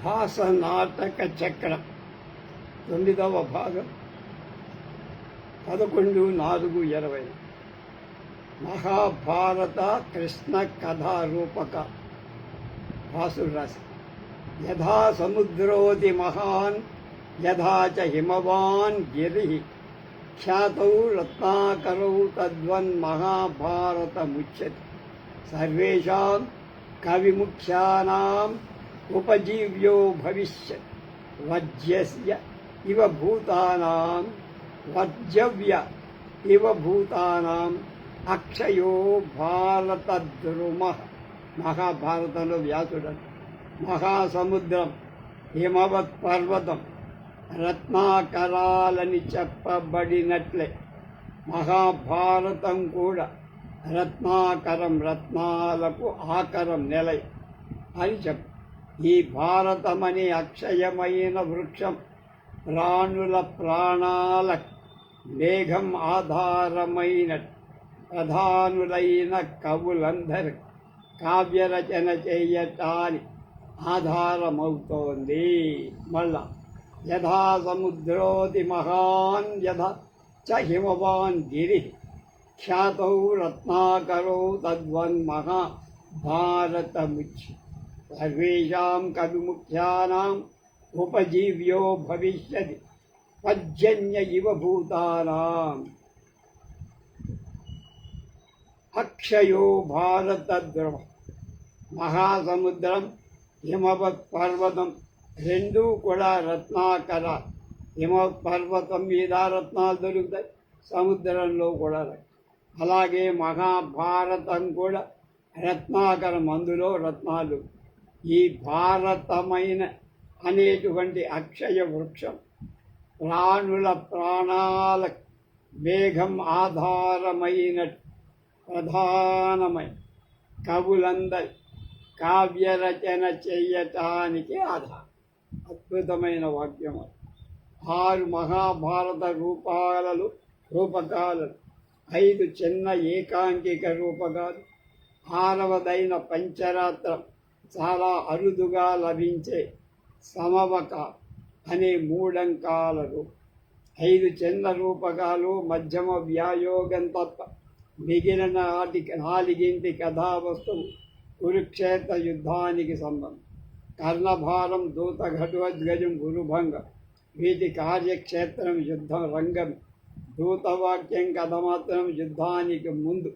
భాసనాటక చక్రం 9వ భాగం 11/4/20 మహాభారత కృష్ణ కథారూపక భాసుడు రాసి యథా సముద్రోది మహాన్ యథా చ హిమవాన్ గిరి ఖ్యాతౌ రత్నాకరౌ తద్వన్ మహాభారతముచ్యతే సర్వేషాం కవిముఖ్యానాం ఉపజీవ్యో భవిష్యత్ వజ్యస్య ఇవ భూతానాం వజ్జవ్య ఇవ భూతానాం అక్షయో భారతద్రుమః. మహాభారతంలో వ్యాసుడు మహాసముద్రం హిమవత్ పర్వతం రత్నాకరాలని చెప్పబడినట్లే మహాభారతం కూడా రత్నాకరం, రత్నాలకు ఆకరం నిలయ అని చెప్పు. ఈ భారతమనే అక్షయమైన వృక్షం ప్రాణుల ప్రాణాల మేఘం ఆధారమైన ప్రధానులైన కవులందరూ కావ్యరచన చేయటానికి ఆధారమవుతోంది. మళ్ళా యథా సముద్రోది మహాన్ యథా చ హిమవాన్ గిరి ఖ్యాతౌ రత్నాకరౌ తద్వన్ మహాభారతముచ్యతే సర్వేషాం కవిముఖ్యానాం ఉపజీవ్యో భవిష్యతి పర్జన్య ఇవ భూతానాం అక్షయో భారతద్రుమ. మహాసముద్రం హిమవత్ పర్వతం రెండూ కూడా రత్నాకర. హిమవత్ పర్వతం మీద రత్నాలు దొరుకుతాయి, సముద్రంలో కూడా. అలాగే మహాభారతం కూడా రత్నాకరం, అందులో రత్నాలు. ఈ భారతమైన అనేటువంటి అక్షయ వృక్షం ప్రాణుల ప్రాణాల మేఘం ఆధారమైన ప్రధానమైన కవులందరి కావ్యరచన చేయటానికి ఆధారం. అద్భుతమైన వాక్యం. 6 మహాభారత రూపకాలు, 5 చిన్న ఏకాంకిక రూపకాలు, 6వదైన పంచరాత్రం, చాలా అరుదుగా లభించే సమవక అనే 3 అంకాల రూపం, 5 చిన్న రూపకాలు, మధ్యమ వ్యాయోగం తప్ప మిగిలిన 4 కథావస్తువు కురుక్షేత్ర యుద్ధానికి సంబంధం. కర్ణభారం, దూత ఘటోద్గజం, గురుభంగం వీటి కార్యక్షేత్రం యుద్ధం రంగం. దూతవాక్యం కథ మాత్రం యుద్ధానికి ముందు.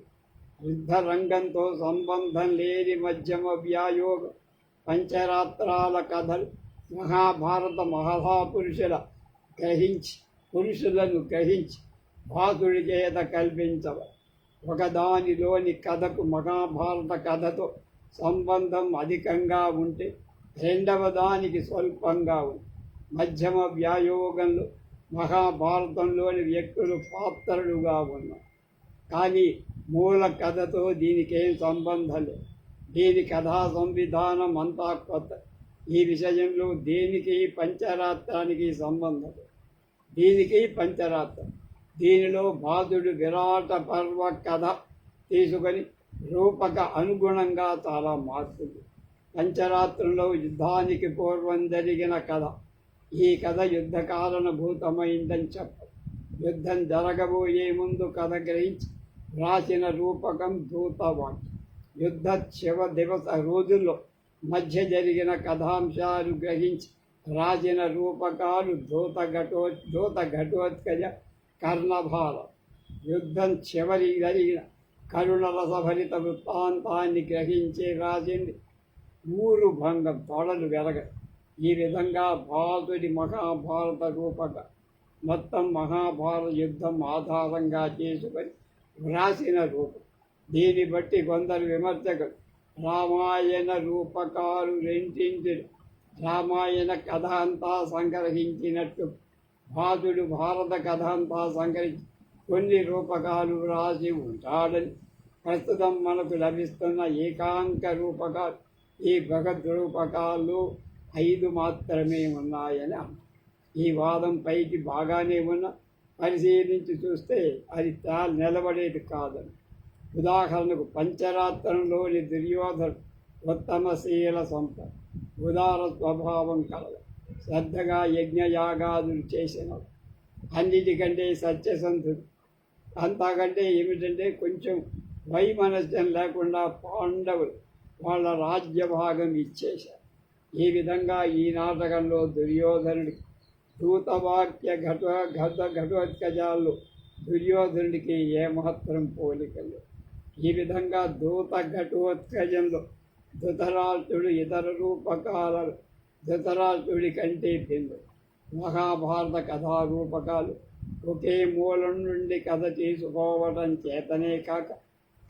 యుద్ధరంగంతో సంబంధం లేని మధ్యమ వ్యాయోగం పంచరాత్రాల కథలు మహాభారత పురుషులను గ్రహించి భాసుడి చేత కల్పించవ. ఒకదానిలోని కథకు మహాభారత కథతో సంబంధం అధికంగా ఉంటే రెండవ దానికి స్వల్పంగా ఉంది. మధ్యమ వ్యాయోగంలో మహాభారతంలోని వ్యక్తులు పాత్రలుగా ఉన్నారు, కానీ మూల కథతో దీనికేం సంబంధం లేదు. దీని కథా సంవిధానం అంతా కొత్త. ఈ విషయంలో దేనికి పంచరాత్రానికి సంబంధం లేదు. దీనికి పంచరాత్రం. దీనిలో బాధుడు విరాట పర్వ కథ తీసుకొని రూపక అనుగుణంగా చాలా మార్పులు. పంచరాత్రంలో యుద్ధానికి పూర్వం జరిగిన కథ. ఈ కథ యుద్ధ కారణభూతమైందని చెప్పదు. యుద్ధం జరగబోయే ముందు కథ గ్రహించి రాసిన రూపకం దూతవాక్యం. యుద్ధ శివ దివస రోజుల్లో మధ్య జరిగిన కథాంశాలు గ్రహించి రాసిన రూపకాలు దూత ఘటోత్కజ, కర్ణభారం. యుద్ధం చివరి జరిగిన కరుణరసభరిత వృత్తాంతాన్ని గ్రహించి రాసింది ఊరుభంగం, తొడలు వెలగ. ఈ విధంగా భాసుడి మహాభారత రూపక మొత్తం మహాభారత యుద్ధం ఆధారంగా చేసుకొని వ్రాసిన రూపం. దీన్ని బట్టి కొందరు విమర్శకులు రామాయణ రూపకాలు రెండింటిని రామాయణ కథ అంతా సంగ్రహించినట్టు భాసుడు భారత కథ అంతా సంగ్రహించి కొన్ని రూపకాలు వ్రాసి ఉంటాడని. ప్రస్తుతం మనకు లభిస్తున్న ఏకాంక రూపకాలు, ఈ భగవద్ రూపకాలు 5 మాత్రమే ఉన్నాయని అంటారు. ఈ వాదం పైకి బాగానే ఉన్న పరిశీలించి చూస్తే అది నిలబడేది కాదని. ఉదాహరణకు పంచరాత్రంలోని దుర్యోధను ఉత్తమశీల సంపద, ఉదార స్వభావం కలదు, శ్రద్ధగా యజ్ఞయాగాదులు చేసినవాడు, అన్నిటికంటే సత్యసంధుడు. అంతకంటే ఏమిటంటే కొంచెం వైమనస్యం లేకుండా పాండవులు వాళ్ళ రాజ్యభాగం ఇచ్చేశారు. ఈ విధంగా ఈ నాటకంలో దుర్యోధనుడికి దూతవాక్య ఘటోత్కజాల్లో దుర్యోధనుడికి ఏమాత్రం పోలికలు. ఈ విధంగా దూత ఘటోత్కజంలో ధృతరాష్ట్రుడు ఇతర రూపకాలు ధృతరాష్ట్రుడి కంటే భిన్నుడు. మహాభారత కథారూపకాలు ఒకే మూలం నుండి కథ తీసుకోవడం చేతనే కాక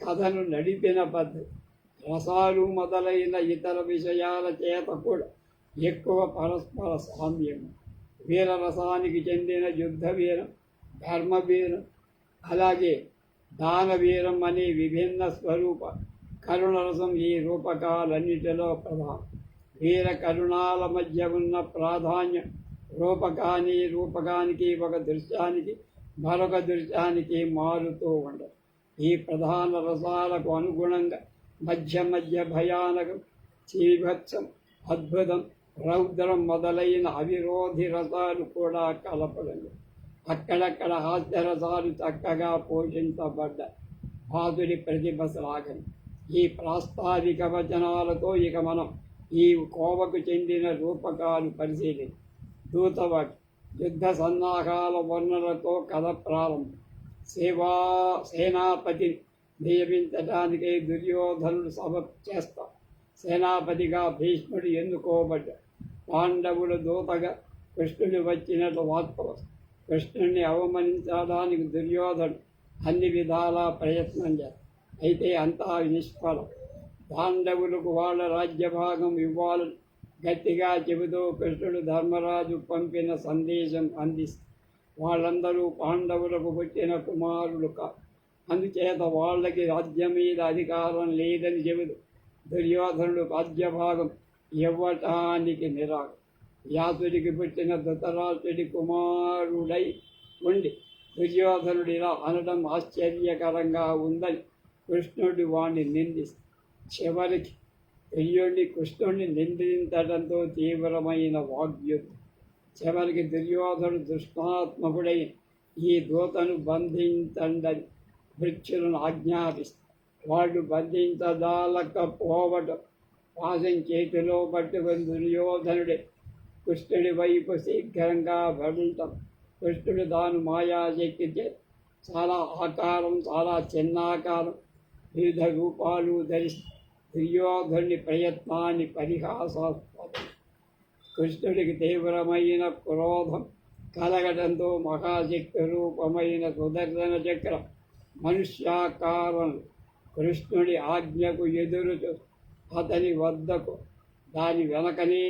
కథను నడిపిన పద్ధతి, రసాలు మొదలైన ఇతర విషయాల చేత కూడా ఎక్కువ పరస్పర సామ్యం. వీరరసానికి చెందిన యుద్ధ వీరం, ధర్మవీరం, అలాగే దానవీరం అనే విభిన్న స్వరూప కరుణరసం ఈ రూపకాలన్నిటిలో ప్రధానం. వీర కరుణాల మధ్య ఉన్న ప్రాధాన్యం రూపకానికి ఒక దృశ్యానికి మరొక దృశ్యానికి మారుతూ ఉండదు. ఈ ప్రధాన రసాలకు అనుగుణంగా మధ్య భయానకం, చీభత్సం, అద్భుతం, రౌద్రం మొదలైన అవిరోధి రసాలు కూడా కలపలేదు. అక్కడక్కడ హాస్యరసాలు చక్కగా పోషించబడ్డాయి. బాధుడి ప్రతిభ శ్లాఘన. ఈ ప్రాస్తావిక వచనాలతో ఇక మనం ఈ కోవకు చెందిన రూపకాలు పరిశీలించాం. దూతవాక్యం యుద్ధ సన్నాహాల వర్ణనతో కథ ప్రారంభం. సేనాపతిని నియమించడానికై దుర్యోధనుడు సభ చేస్తాడు. సేనాపతిగా భీష్ముడు ఎన్నుకోబడ్డాడు. పాండవులు దూతగా కృష్ణుడు వచ్చినట్లు వార్త. కృష్ణుడిని అవమానించడానికి దుర్యోధనుడు అన్ని విధాలా ప్రయత్నం చేస్తాడు. అయితే అంతా నిష్ఫలం. పాండవులకు వాళ్ళ రాజ్యభాగం ఇవ్వాలని గట్టిగా చెబుతూ కృష్ణుడు ధర్మరాజు పంపిన సందేశం అందిస్తాడు. వాళ్ళందరూ పాండవులకు పుట్టిన కుమారులు కాదు, అందుచేత వాళ్ళకి రాజ్యం మీద అధికారం లేదని చెబుతూ దుర్యోధనుడు రాజ్యభాగం ఇవ్వటానికి నిరాకరణ. వ్యాసుడికి పుట్టిన ధృతరాష్ట్రుడి కుమారుడై ఉండి దుర్యోధనుడు ఇలా అనడం ఆశ్చర్యకరంగా ఉందని కృష్ణుడు వాణ్ణి నిందిస్తాడు. చివరికి కృష్ణుడిని నిందించడంతో తీవ్రమైన వాగ్యుద్ధం. చివరికి దుర్యోధనుడు దుష్టాత్మకుడై ఈ దూతను బంధించండని భృత్యులను ఆజ్ఞాపిస్తాడు. వాళ్ళు బంధించదాలకపోవటం పాశం చేతిలో పట్టుకుని దుర్యోధనుడే కృష్ణుడి వైపు శీఘ్రంగా వెళ్ళటం. కృష్ణుడు తాను మాయాశక్తి చాలా ఆకారం, చాలా చిన్నాకారం, వివిధ రూపాలు ధరిస్తాడు. దుర్యోధనుడి ప్రయత్నాన్ని పరిహాసాస్పదం. కృష్ణుడికి తీవ్రమైన క్రోధం కలగడంతో మహాశక్తి రూపమైన సుదర్శన చక్రం మనుష్యాకారం కృష్ణుడి ఆజ్ఞకు ఎదురు అతని వద్దకు దాని వెనకనే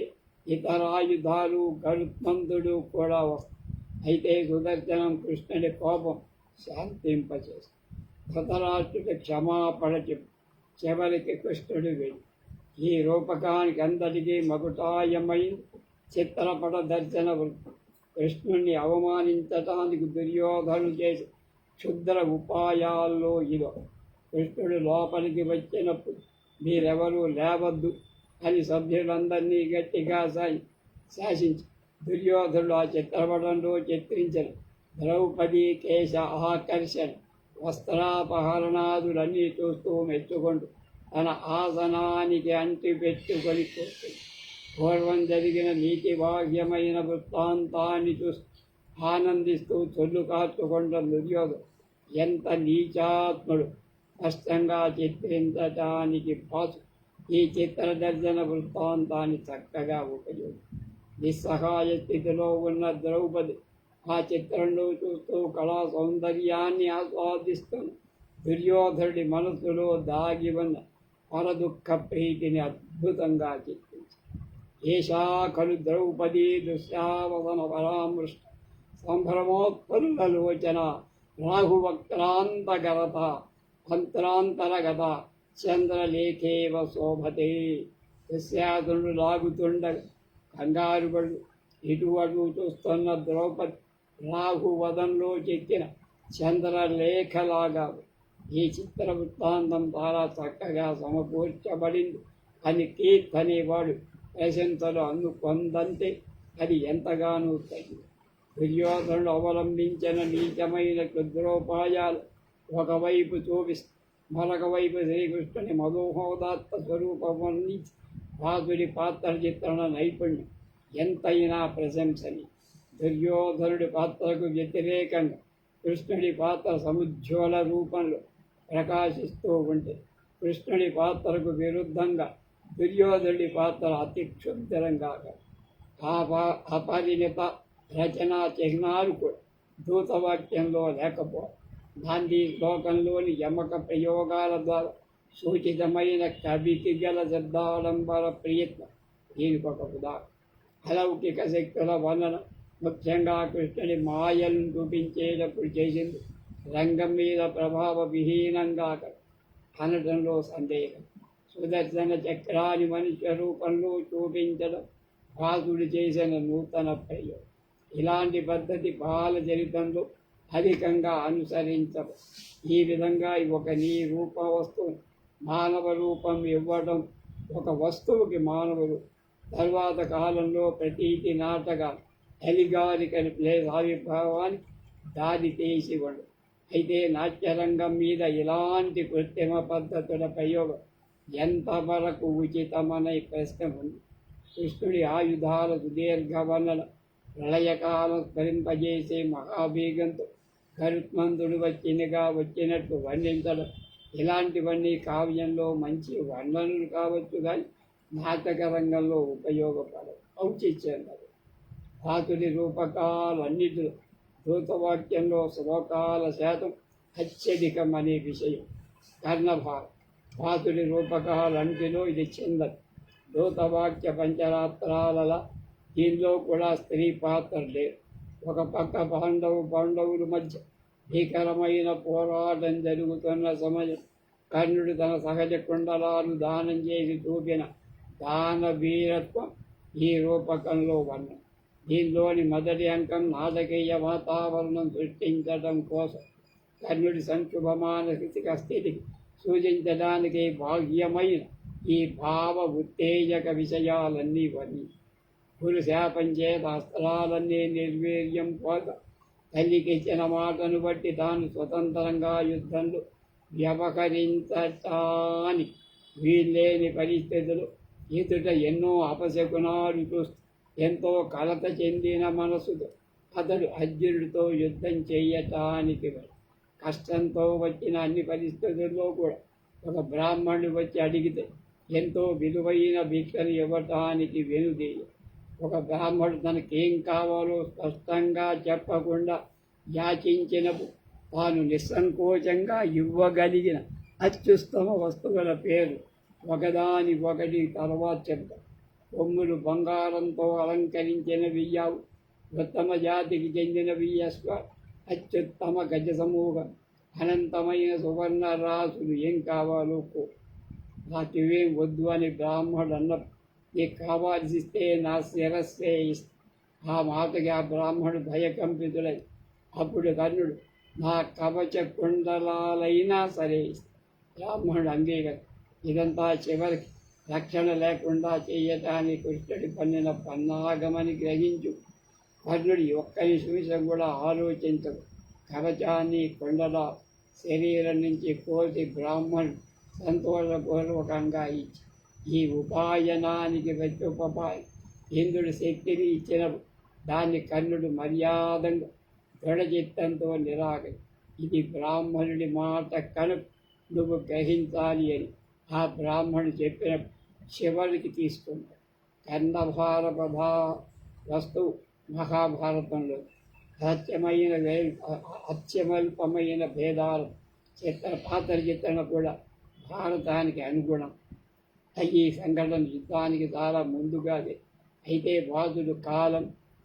ఇతర ఆయుధాలు గరుత్మంతుడు కూడా వస్తాయి. అయితే సుదర్శనం కృష్ణుడి కోపం శాంతింపచేస్తుంది. ధృతరాష్ట్రుడి క్షమాపణ చెప్పు. చివరికి కృష్ణుడు వెళ్ళి ఈ రూపకానికి అందరికీ మకుటాయమైన చిత్రపట దర్శన వృత్తం. కృష్ణుణ్ణి అవమానించటానికి దుర్యోధను చేసి క్షుద్ర ఉపాయాల్లో ఇదో. కృష్ణుడు లోపలికి వచ్చినప్పుడు మీరెవరూ లేవద్దు అని సభ్యులందరినీ గట్టిగా శాసించి దుర్యోధనుడు ఆ చిత్రపటంలో చిత్రించిన ద్రౌపది కేశ ఆకర్షణ వస్త్రాపహరణాదులన్నీ చూస్తూ మెచ్చుకుంటూ తన ఆసనానికి అంటి పెట్టుకొని కూర్చుంది. పూర్వం జరిగిన నీతిభాగ్యమైన వృత్తాంతాన్ని చూస్తూ ఆనందిస్తూ చొల్లు కార్చుకుంటున్న దుర్యోధనుడు ఎంత నీచాత్ముడు స్పష్టంగా చిత్రించటానికి పాసు ఈ చిత్ర దర్శన వృత్తాంతాన్ని చక్కగా ఉపయోగించి నిస్సహాయ స్థితిలో ఉన్న ద్రౌపది ఆ చిత్రంలో చూస్తూ కళా సౌందర్యాన్ని ఆస్వాదిస్తున్న దుర్యోధనుడి మనసులో దాగి ఉన్న పరదుఃఖ ప్రీతిని అద్భుతంగా చిత్రించింది. ఏషా ఖలు ద్రౌపదీ దుశ్యావసన పరామృష్ట సంభ్రమోత్పన్నలోచన రాహువక్రాంతగరత అంతరాంతరగత చంద్రలేఖేవ శోభతే. దుశ్శాసనుడు లాగుతుండగా కంగారు పడు ఇటు అటు చూస్తున్న ద్రౌపది రాహువదంలో చెక్కిన చంద్రలేఖలాగా. ఈ చిత్ర వృత్తాంతం చాలా చక్కగా సమకూర్చబడింది అని కీర్త్ అనేవాడు ప్రశంసలు అందుకొందంటే అది ఎంతగానో తగింది. దుర్యోధనుడు అవలంబించిన నీచమైన క్షుద్రోపాయాలు ఒకవైపు చూపిస్తూ మరొక వైపు శ్రీకృష్ణుని మధోహోదాత్త స్వరూపం వర్ణించి వాసుడి పాత్ర చిత్రణ నైపుణ్యం ఎంతైనా ప్రశంసని. దుర్యోధనుడి పాత్రకు వ్యతిరేకంగా కృష్ణుడి పాత్ర సముజ్వల రూపంలో ప్రకాశిస్తూ ఉంటే, కృష్ణుడి పాత్రకు విరుద్ధంగా దుర్యోధనుడి పాత్ర అతి క్షుద్రంగా అపరిమిత రచనా చిహ్నాలు కూడా దూతవాక్యంలో లేకపోవడం, గాంధీ శ్లోకంలోని యమక ప్రయోగాల ద్వారా సూచితమైన కవికి గల శబ్దాడంబర ప్రయత్నం దీనికి ఒక ఉదాహరణ. అలౌకిక శక్తుల వలన ముఖ్యంగా కృష్ణుడి మాయలను చూపించేటప్పుడు చేసింది రంగం మీద ప్రభావ విహీనంగా అనడంలో సందేహం. సుదర్శన చక్రాన్ని మనుష్య రూపంలో చూపించడం వాసుడు చేసిన నూతన ప్రయోగం. ఇలాంటి పద్ధతి బాల చరిత్రంలో అధికంగా అనుసరించడం. ఈ విధంగా ఒక నీ రూప వస్తువు మానవ రూపం ఇవ్వడం, ఒక వస్తువుకి మానవుడు తర్వాత కాలంలో ప్రతీతి నాటకాలు ఎలిగారికల్ ప్లేస్ ఆవిర్భావానికి దారి తీసి ఇవ్వడం. అయితే నాట్యరంగం మీద ఇలాంటి కృత్రిమ పద్ధతుల ప్రయోగం ఎంతవరకు ఉచితమనే ప్రశ్న ఉంది. కృష్ణుడి ఆయుధాల సుదీర్ఘ వర్ణన ప్రళయకాలం స్మరింపజేసే మహావేగంతో గరుత్మంతుడు వచ్చినట్టు వర్ణించడం, ఇలాంటివన్నీ కావ్యంలో మంచి వర్ణనలు కావచ్చు కానీ నాటక రంగంలో ఉపయోగపడవు, ఔచిత్యం. వాసుడి రూపకాలన్నిటిలో దూతవాక్యంలో శ్లోకాల శాతం అత్యధికం అనే విషయం కర్ణభాగం. వాసుడి రూపకాలన్నిటిలో ఇది చెందదు. దూతవాక్య పంచరాత్రాల దీనిలో కూడా స్త్రీ పాత్ర లేదు. ఒక పక్క పాండవుల మధ్య భీకరమైన పోరాటం జరుగుతున్న సమయం కర్ణుడు తన సహజ కుండలాలు దానం చేసి చూపిన దాన వీరత్వం ఈ రూపకంలో వర్ణం. దీనిలోని మొదటి అంకం నాటకీయ వాతావరణం సృష్టించడం కోసం కర్ణుడి సంక్షుభ మానసిక స్థితికి సూచించడానికి బాహ్యమైన ఈ భావ ఉత్తేజక విషయాలన్నీ వర్ణించి గురు శాపం చేత అస్త్రాలన్నీ నిర్వీర్యం పోక తల్లికి ఇచ్చిన మాటను బట్టి తాను స్వతంత్రంగా యుద్ధంలో వ్యవహరించటానికి వీల్లేని పరిస్థితులు ఎదుట ఎన్నో అపశకునాలు చూస్తూ ఎంతో కలత చెందిన మనసుతో అతడు అర్జునుడితో యుద్ధం చేయటానికి కష్టంతో వచ్చిన అన్ని పరిస్థితుల్లో కూడా ఒక బ్రాహ్మణుడు వచ్చి అడిగితే ఎంతో విలువైన భిక్షను ఇవ్వటానికి వెనుదీయ. ఒక బ్రాహ్మణుడు తనకేం కావాలో స్పష్టంగా చెప్పకుండా యాచించినప్పుడు తాను నిస్సంకోచంగా ఇవ్వగలిగిన అత్యుత్తమ వస్తువుల పేరు ఒకదాని ఒకటి తర్వాత చెప్తాం. కొమ్ములు బంగారంతో అలంకరించిన వియ్యావు, ఉత్తమ జాతికి చెందిన వియ్యస్వ, అత్యుత్తమ గజ సమూహం, అనంతమైన సువర్ణ రాసులు ఏం కావాలో నాకేం వద్దు అని బ్రాహ్మణుడు అన్నప్పుడు నీకు కావాల్సిస్తే నా శిరస్సే ఇస్తా. ఆ మాటకి ఆ బ్రాహ్మణుడు భయకంపితుడై అప్పుడు కర్ణుడు నా కవచ కుండలాలైనా సరే ఇస్తా. బ్రాహ్మణుడు అంగీకరి. ఇదంతా చివరికి రక్షణ లేకుండా చేయటానికి కృష్ణుడి పన్నిన పన్నాగమని గ్రహించు. కర్ణుడి ఒక్క నిమిషం కూడా ఆలోచించదు. కవచాన్ని కుండల శరీరం నుంచి కోసి బ్రాహ్మణుడు సంతోషపూర్వకంగా ఇచ్చి ఈ ఉపాయనానికి ప్రత్యుపపాయం ఇంద్రుడి శక్తిని ఇచ్చినప్పుడు దాన్ని కర్ణుడు మర్యాదంగా దృఢచిత్తంతో నిరాకరి. ఇది బ్రాహ్మణుడి మాట కనుక నువ్వు గ్రహించాలి అని ఆ బ్రాహ్మణుడు చెప్పిన చివరికి తీసుకుంటాడు. కర్ణభార ప్రధా వస్తువు మహాభారతంలో అత్యమల్పమైన భేదాలు పాత్ర చిత్రణ కూడా భారతానికి అనుగుణం. ఈ సంఘటన యుద్ధానికి చాలా ముందుగానే అయితే వాసుడు కాలం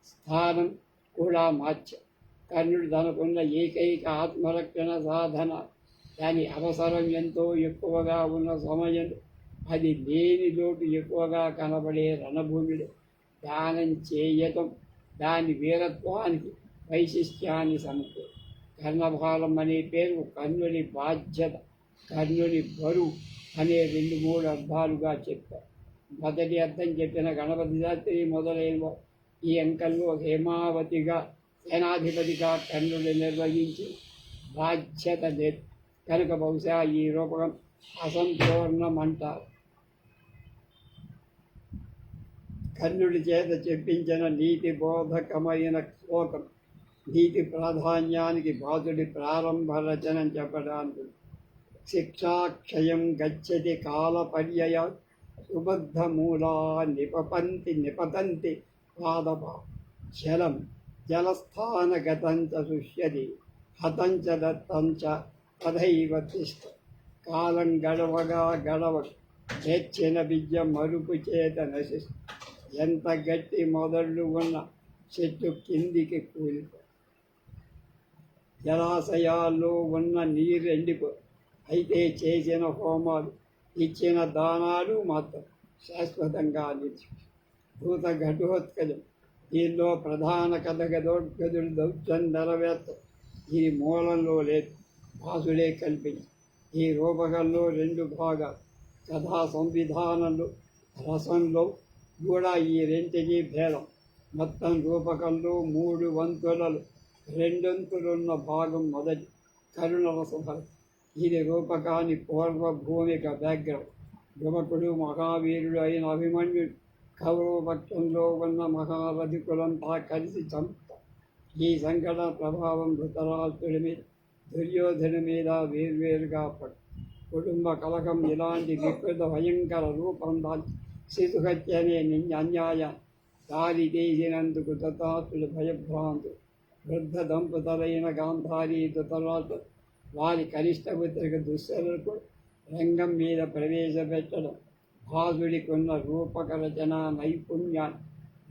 స్థానం కూడా మార్చాడు. కర్ణుడు తనకున్న ఏకైక ఆత్మరక్షణ సాధన దాని అవసరం ఎంతో ఎక్కువగా ఉన్న సమయంలో అది లేని లోటు ఎక్కువగా కనబడే రణభూమిలో దానం చేయటం దాని వీరత్వానికి వైశిష్ట్యాన్ని సమకూరు. కర్ణభారం అనే పేరు కర్ణుని బాధ్యత, కర్ణుని బరువు అనే 2-3 అర్థాలుగా చెప్పారు. మొదటి అర్థం చెప్పిన గణపతి శాస్త్రి మొదలైన ఈ అంకంలో హేమావతిగా సేనాధిపతిగా కర్ణుడు నిర్వహించి బాధ్యత లేదు కనుక బహుశా ఈ రూపకం అసంపూర్ణమంటారు. కర్ణుడి చేత చెప్పించిన నీతి బోధకమైన శ్లోకం నీతి ప్రాధాన్యానికి బాధుడి ప్రారంభ రచన చెప్పడానికి శిక్షాక్షయం గచ్చతి కాలపర్యయ సుబద్ధమూలా నిపతంతి పాదప జలం జలస్థానగతంచ శుష్యతి హతంచ దత్తంచ తథైవ తిష్ట కాలం గడవగా తెచ్చిన విద్య మరుపు చేత నశిస్తు ఎంత గట్టి మొదళ్ళు ఉన్న చెట్టు కిందికి కూలిపో జలాశయాల్లో ఉన్న నీరు ఎండిపో అయితే చేసిన హోమాలు ఇచ్చిన దానాలు మాత్రం శాశ్వతంగా నిలిచి భూత ఘటోత్కజం దీనిలో ప్రధాన కథ గదోద్గదుడు దౌత్యం నెరవేర్త ఈ మూలంలో లేదు భాసుడే కల్పించి ఈ రూపకంలో 2 భాగాలు కథా సంవిధానంలో రసంలో కూడా ఈ రెంటికి భేదం మొత్తం రూపకంలో 3 వంతులలో 2 వంతులున్న భాగం మొదటి కరుణరసభరం ఇది రూపకాని పూర్వభూమిక బ్యాక్గ్రౌండ్ యువకుడు మహావీరుడు అయిన అభిమన్యుడు కౌరవపక్షంలో ఉన్న మహారథికులంతా కలిసి చంపుతారు. ఈ సంఘటన ప్రభావం ధృతరాష్ట్రుడి మీద దుర్యోధను మీద వేర్వేరుగా పడు కుటుంబ కలకం ఇలాంటి వికృత భయంకర రూపం దాల్చి శిశుహత్య అనే అన్యాయ దారి తీసినందుకు ధృతరాష్ట్రుడు భయభ్రాంతుడు. వృద్ధ దంపతులైన గాంధారి ధృతరాష్ట్రుడు వారి కనిష్టపుత్రిక దుశ్శలకు రంగం మీద ప్రవేశపెట్టడం భాసుడికున్న రూపక రచన నైపుణ్యాన్ని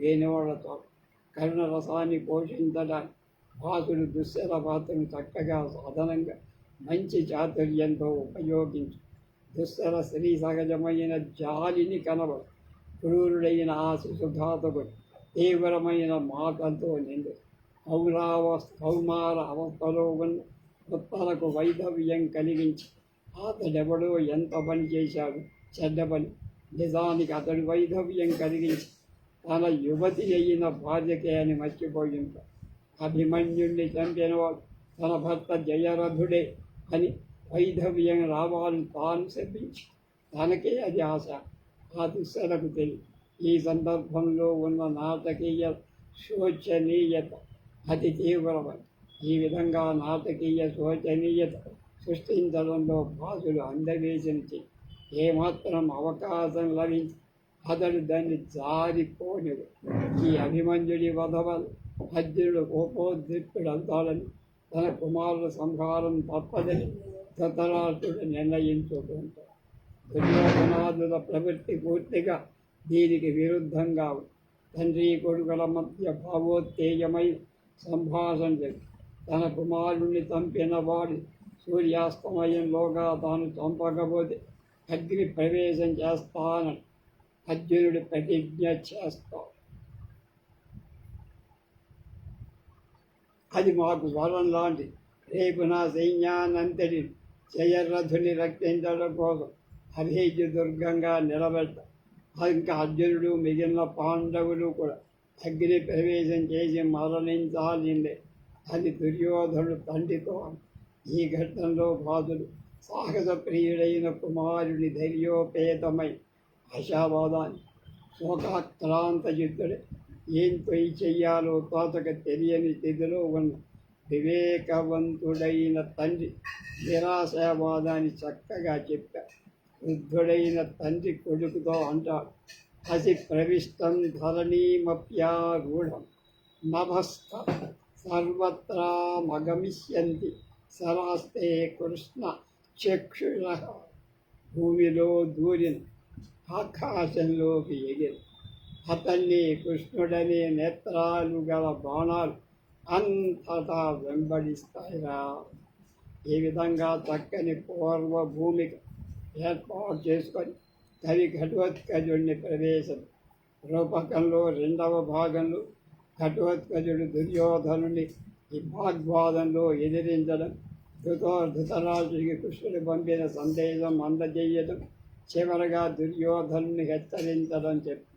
వేణువులతో కరుణరసాన్ని పోషించడానికి భాసుడు దుశ్శల పాత్రను చక్కగా సాధనంగా మంచి చాతుర్యంతో ఉపయోగించు దుశ్శల స్త్రీ సహజమైన జాలిని కనబడు క్రూరుడైన ఆ శిశుఘాతకుడు తీవ్రమైన మాటలతో నిండు కౌమార అవస్థలో ఉన్న ఉత్తరకు వైధవ్యం కలిగించి అతడెవడో ఎంత పని చేశాడు చెడ్డ పని నిజానికి అతడు వైధవ్యం కలిగించి తన యువతి అయిన భార్యకే అని మర్చిపోయింది. అభిమన్యుణ్ణి చంపినవాడు తన భర్త జయరథుడే అని వైధవ్యం రావాలని తాను శపించి తనకే అది ఆశ. ఆ దుశ్శలకు తెలియదు ఈ సందర్భంలో ఉన్న నాటకీయ శోచనీయత అతి తీవ్రమైన. ఈ విధంగా నాటకీయ శోచనీయత సృష్టించడంలో భాసుడు అందవేశించి ఏమాత్రం అవకాశం లభించి అతడు దాన్ని జారిపోనిడు. ఈ అభిమన్యుడి వధవలు అర్జునుడు కోపోద్రిక్తుడవుతాడని తన కుమారుల సంహారం తప్పదని ధృతరాష్ట్రుడు నిర్ణయించుకుంటాడు. దుర్యోధనాదుల ప్రవృత్తి పూర్తిగా దీనికి విరుద్ధంగా తండ్రి కొడుకుల మధ్య భావోత్తేజమై సంభాషణ జరిగి తన కుమారుణ్ణి చంపిన వాడి సూర్యాస్తమయంలోగా తాను చంపకపోతే అగ్ని ప్రవేశం చేస్తానని అర్జునుడు ప్రతిజ్ఞ చేస్తాడు. అది మాకు వరం లాంటి. రేపు నా సైన్యానంతటి జయరథుని రక్షించడం కోసం అభేద్య దుర్గంగా నిలబెట్ట. ఇంకా అర్జునుడు మిగిలిన పాండవులు కూడా అగ్ని ప్రవేశం చేసి మరణించాలిందే అది దుర్యోధనుడు తండ్రితో. ఈ ఘట్టంలో భాసుడు సాహస ప్రియుడైన కుమారుడి ధైర్యోపేతమై ఆశావాదాన్ని శోకాక్రాంత యుద్ధుడే ఏం తొయి చెయ్యాలో తోతక తెలియని స్థితిలో ఉన్న వివేకవంతుడైన తండ్రి నిరాశావాదాన్ని చక్కగా చెప్పారు. వృద్ధుడైన తండ్రి కొడుకుతో అంటాడు, అసి ప్రవిష్టం ధరణీమప్యారూఢం నభస్థ సర్వత్రా మగమిష్యంతి సరాస్తే కృష్ణ చక్షుష. భూమిలో దూరిన ఆకాశంలోకి ఎగిరి అతన్ని కృష్ణుడనే నేత్రాలు గల బాణాలు అంతటా వెంబడిస్తాయిరా. ఈ విధంగా చక్కని పూర్వభూమిక ఏర్పాటు చేసుకొని కవి ఘటోత్కజుడిని ప్రవేశం. రూపకంలో 2వ భాగంలో ఘటోత్కజుడు దుర్యోధనుని ఈ వాగ్వాదంలో ఎదిరించడం, ధృతరాష్ట్రుడికి కృష్ణుడు పంపిన సందేశం అందజేయడం, చివరగా దుర్యోధనుని హెచ్చరించడం చెప్పి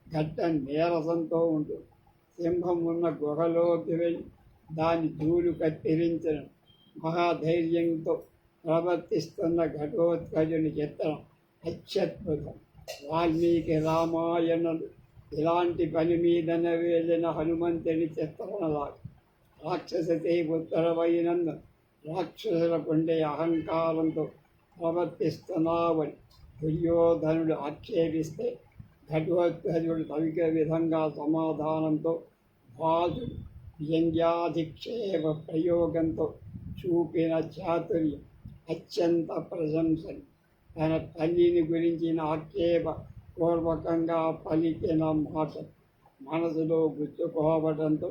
గట్ట నీరసంతో ఉంటుంది. సింహం ఉన్న గుహలోకి వెళ్ళి దాని జూలు కత్తిరించడం మహాధైర్యంతో ప్రవర్తిస్తున్న ఘటోత్కచుని చిత్రం అత్యద్భుతం. వాల్మీకి రామాయణుడు ఇలాంటి పని మీదన వెళ్ళిన హనుమంతుని చిత్రణలాగా రాక్షసతే ఉత్తరమైనందు రాక్షసులకుండే అహంకారంతో ప్రవర్తిస్తున్నావని దుర్యోధనుడు ఆక్షేపిస్తే ఘటోత్కచుడు తవిక విధంగా సమాధానంతో బాధుడు వ్యంగ్యాధిక్షేప ప్రయోగంతో చూపిన చాతుర్యం అత్యంత ప్రశంసని. తన తల్లిని గురించిన ఆక్షేప పూర్వకంగా పలికిన మాట మనసులో గుచ్చుకోవడంతో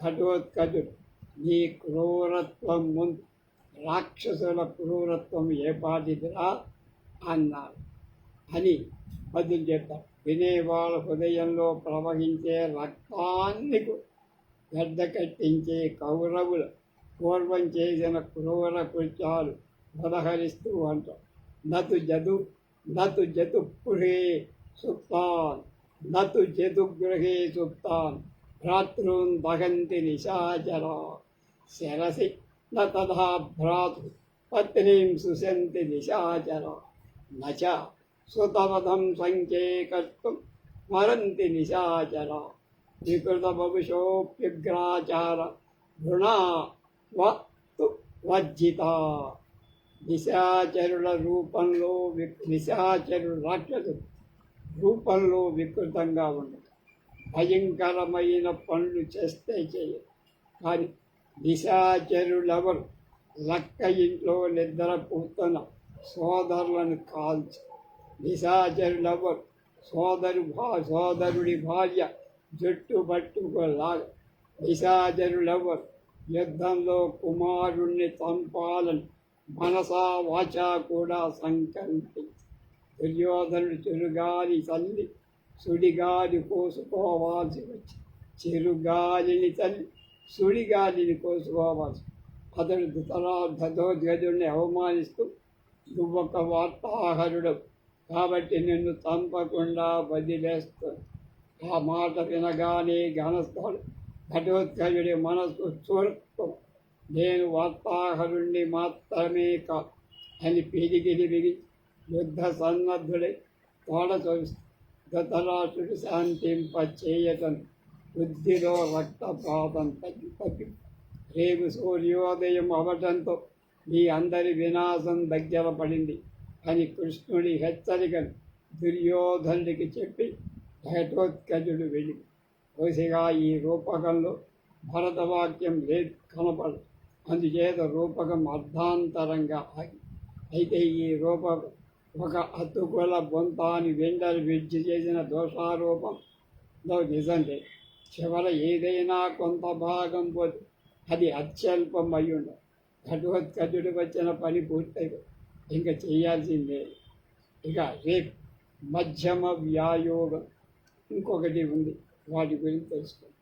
ఘటోత్కచుడు నీ క్రూరత్వం ముందు రాక్షసుల క్రూరత్వం ఏపాటిదిరా అన్నారు అని బదులు చెప్పారు. వినేవాళ్ళ హృదయంలో ప్రవహించే రక్తాన్ని గడ్డ కట్టించే కౌరవులు పూర్వం చేసిన క్రూర కృత్యాలు ఉదహరిస్తూ అంటారు. నతు జతుగృహే సుప్తాన్ నతు జతుగృహే సుప్తాన్ భ్రాతృన్ దహంతి నిశాచరా శరసి న తథా భ్రాతృ పత్నీం సుశంతి నిశాచరా నచ సుతవధం సంఖ్యే కర్తుం స్మరంతి నిశాచరా వికృత భవిషోప్యగ్రాచార గుణా వర్జిత. నిశాచరుల రూపంలో నిశాచరుల రాక్షసుడు రూపంలో వికృతంగా ఉండదు. భయంకరమైన పనులు చేస్తే చేయరు. కానీ నిశాచరులెవరు లక్క ఇంట్లో నిద్రపోతున్న సోదరులను కాల్చి నిశాచరులెవరు సోదరుడి భార్య జుట్టు పట్టుకోలాగా నిశాచరులెవరు యుద్ధంలో కుమారుణ్ణి చంపాలని మనసా వాచా కూడా సంకల్పించి దుర్యోధనుడు చిరుగాలి తల్లి సుడిగాలి కోసుకోవాల్సి వచ్చి చిరుగాలిని తల్లి సుడిగాలిని కోసుకోవాల్సి అతడు ధృతరాష్ట్రుడిని అవమానిస్తూ నువ్వొక వార్తాహరుడు కాబట్టి నిన్ను చంపకుండా వదిలేస్తాడు. ఆ మాట వినగానే ఘనస్థుడు ఘటోత్కచుడి మనసు చూర్పు నేను వార్తాహరుణ్ణి మాత్రమే కాదు అని పిడిగిలి బిగి యుద్ధ సన్నద్ధుడై తోడ చూస్తూ ధృతరాష్ట్రుడు శాంతింప చేయటం బుద్ధిలో రక్తపాతం తగ్గి రేపు సూర్యోదయం అవటంతో మీ అందరి వినాశం దగ్గర పడింది అని కృష్ణుడి హెచ్చరికను దుర్యోధనుడికి చెప్పి ఘటోత్కచుడు వెళ్ళి బహుశగా ఈ రూపకంలో భరతవాక్యం లేదు కనపడదు. అందుచేత రూపకం అర్ధాంతరంగా ఆగి అయితే ఈ రూపకం ఒక అతుకుల బొంతాని వెండలు విడిచి చేసిన దోషారూపంలో నిజం లేదు. చివర ఏదైనా కొంత భాగం పోతే అది అత్యల్పం అయి ఉండదు. ఘటోత్కచుడు వచ్చిన పని పూర్తయి ఇంకా చేయాల్సిందే. ఇక రేపు మధ్యమ వ్యాయోగం ఇంకొకటి ఉంది, వాటి గురించి తెలుసుకోండి.